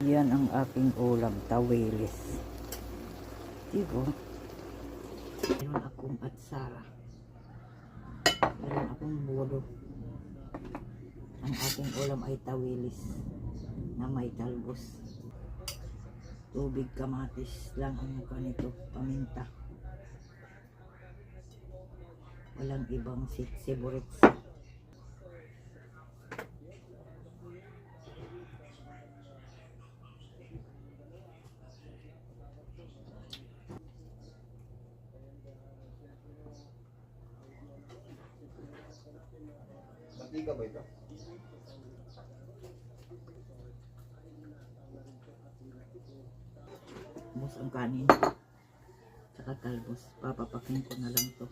Yan ang aking ulam, tawilis. Diba? Meron akong atsara. Meron akong budo. Ang aking ulam ay tawilis na may talbos. Tubig, kamatis lang ang mukha nito, paminta. Walang ibang sibuyas. Mantika ba ito? Ubos ang kanin. Saka talbos. Papapakin ko na lang to.